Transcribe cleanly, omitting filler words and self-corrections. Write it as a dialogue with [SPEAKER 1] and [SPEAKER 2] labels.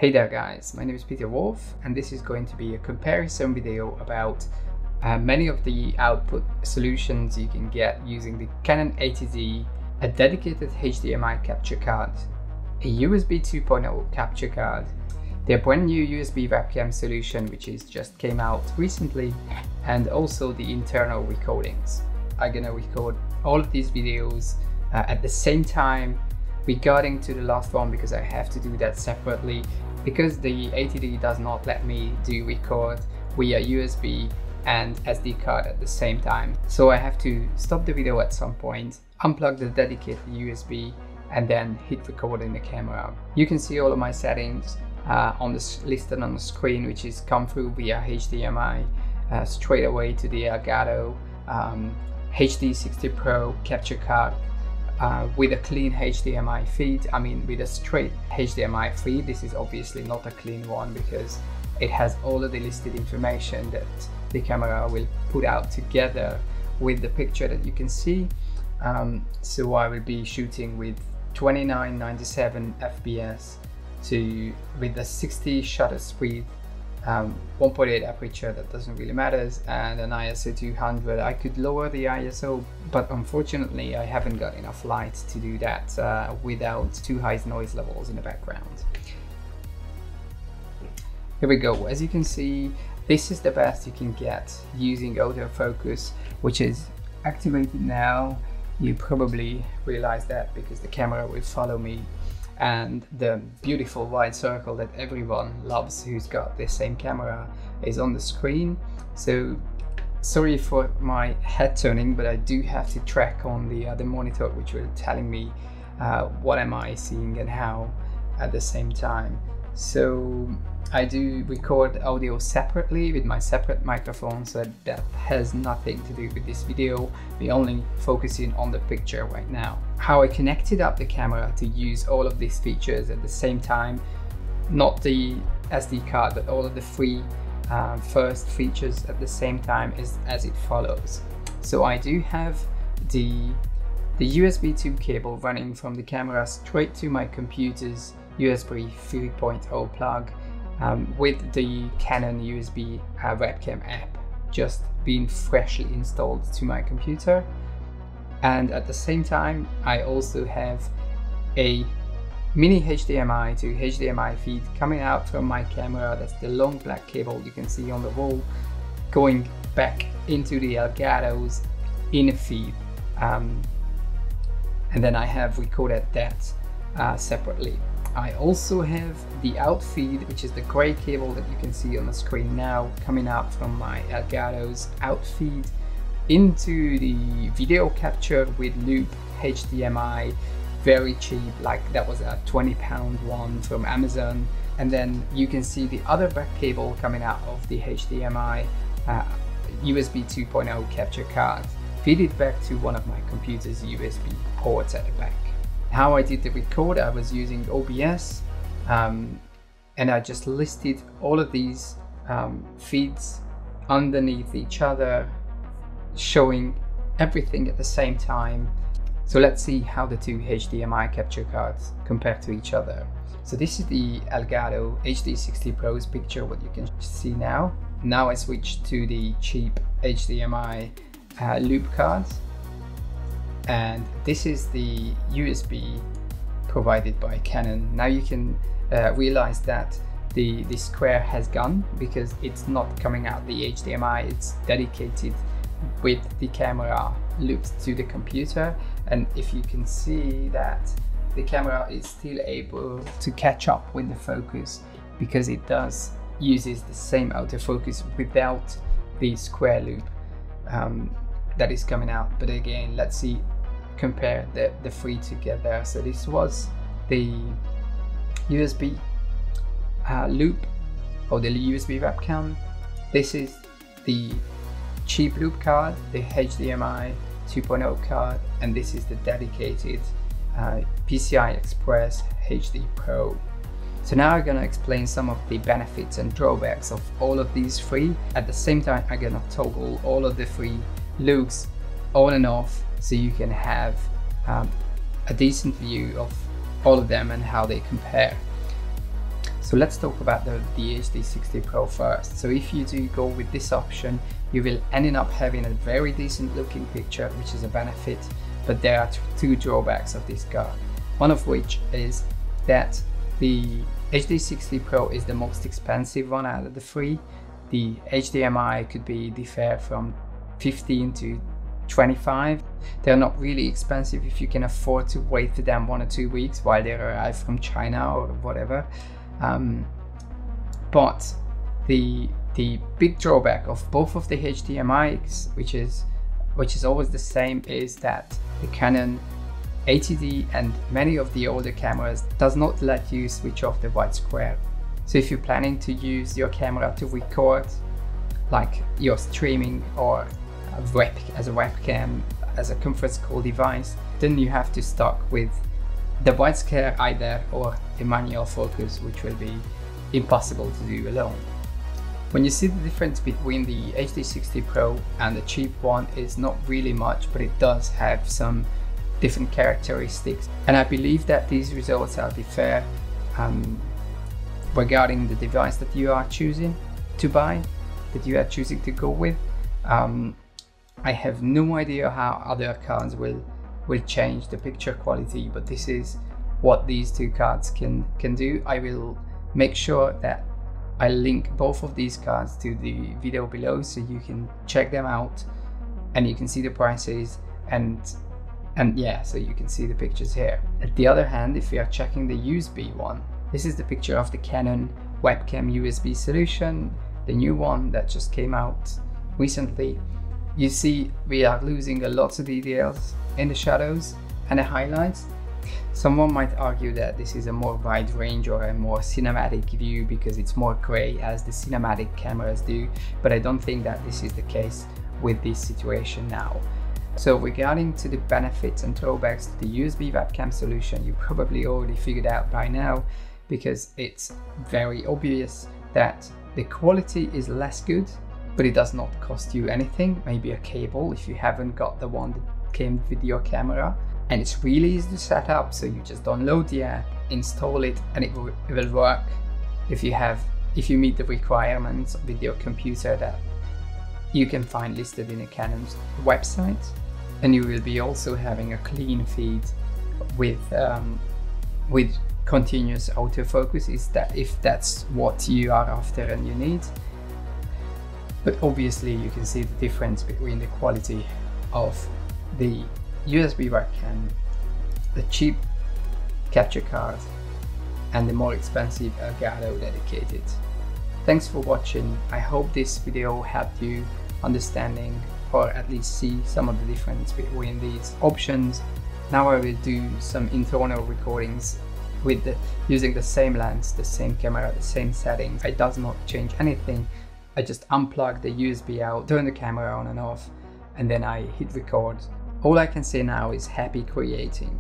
[SPEAKER 1] Hey there guys, my name is Peter Wolf and this is going to be a comparison video about many of the output solutions you can get using the Canon 80D, a dedicated HDMI capture card, a USB 2.0 capture card, their brand new USB webcam solution which is just came out recently, and also the internal recordings. I'm gonna record all of these videos at the same time regarding to the last one because I have to do that separately because the 80D does not let me do record via USB and SD card at the same time. So I have to stop the video at some point, unplug the dedicated USB and then hit record in the camera. You can see all of my settings listed on the screen, which is come through via HDMI straight away to the Elgato HD60 Pro capture card. With a clean HDMI feed, with a straight HDMI feed. This is obviously not a clean one because it has all of the listed information that the camera will put out together with the picture that you can see. So I will be shooting with 2997 FPS with a 60 shutter speed, 1.8 aperture, that doesn't really matter, and an ISO 200. I could lower the ISO, but unfortunately I haven't got enough light to do that without too high noise levels in the background. Here we go. As you can see, this is the best you can get using autofocus, which is activated now. You probably realize that because the camera will follow me, and the beautiful wide circle that everyone loves who's got the same camera is on the screen. So sorry for my head turning, but I do have to track on the other monitor which will telling me what am I seeing and how at the same time. So I do record audio separately with my separate microphone, so that has nothing to do with this video. We're only focusing on the picture right now. How I connected up the camera to use all of these features at the same time, not the SD card, but all of the three first features at the same time is as it follows. So I do have the USB 2 cable running from the camera straight to my computer's USB 3.0 plug with the Canon USB webcam app just being freshly installed to my computer. And at the same time I also have a mini HDMI to HDMI feed coming out from my camera. That's the long black cable you can see on the wall, going back into the Elgato's inner feed, and then I have recorded that separately. I also have the out feed, which is the gray cable that you can see on the screen now, coming out from my Elgato's out feed into the video capture with loop HDMI, very cheap, like that was a £20 one from Amazon. And then you can see the other back cable coming out of the HDMI USB 2.0 capture card, feed it back to one of my computer's USB ports at the back. How I did the record, I was using OBS, and I just listed all of these feeds underneath each other, showing everything at the same time. So let's see how the two HDMI capture cards compare to each other. So this is the Elgato HD60 Pro's picture, what you can see now. Now I switched to the cheap HDMI loop cards. And this is the USB provided by Canon. Now you can realize that the square has gone because it's not coming out the HDMI, it's dedicated with the camera looped to the computer. And if you can see that the camera is still able to catch up with the focus because it uses the same autofocus without the square loop that is coming out. But again, let's see, compare the three together. So this was the USB loop or the USB webcam. This is the cheap loop card, the HDMI 2.0 card, and this is the dedicated PCI Express HD Pro. So now I'm gonna explain some of the benefits and drawbacks of all of these three. At the same time, I'm gonna toggle all of the three loops on and off so you can have a decent view of all of them and how they compare. So let's talk about the HD60 Pro first. So if you do go with this option, you will end up having a very decent looking picture, which is a benefit, but there are two drawbacks of this card. One of which is that the HD60 Pro is the most expensive one out of the three. The HDMI could be differ from 15 to 25. They're not really expensive if you can afford to wait for them 1 or 2 weeks while they arrive from China or whatever. But the big drawback of both of the HDMIs, which is always the same, is that the Canon 80D and many of the older cameras does not let you switch off the white square. So if you're planning to use your camera to record, like you're streaming or as a webcam, as a conference call device, then you have to stock with the white square either or a manual focus, which will be impossible to do alone. When you see the difference between the HD60 Pro and the cheap one, is not really much, but it does have some different characteristics, and I believe that these results are fair regarding the device that you are choosing to buy, that you are choosing to go with. I have no idea how other cards will change the picture quality, but this is what these two cards can do. I will make sure that I link both of these cards to the video below so you can check them out and you can see the prices and yeah, so you can see the pictures here. At the other hand, if we are checking the USB one, this is the picture of the Canon webcam USB solution, the new one that just came out recently. You see we are losing a lot of details in the shadows and the highlights. Someone might argue that this is a more wide range or a more cinematic view because it's more gray as the cinematic cameras do, but I don't think that this is the case with this situation now. So regarding to the benefits and drawbacks to the USB webcam solution, you probably already figured out by now, because it's very obvious that the quality is less good, but it does not cost you anything, maybe a cable if you haven't got the one that came with your camera. And it's really easy to set up, so you just download the app, install it, and it will work if you meet the requirements with your computer that you can find listed in a Canon's website. And you will be also having a clean feed with continuous autofocus, if that's what you are after and you need. But obviously you can see the difference between the quality of the USB webcam, the cheap capture card, and the more expensive Elgato dedicated. Thanks for watching. I hope this video helped you understanding or at least see some of the difference between these options. Now I will do some internal recordings with using the same lens, the same camera, the same settings. It does not change anything. I just unplug the USB out, turn the camera on and off, and then I hit record. All I can say now is happy creating.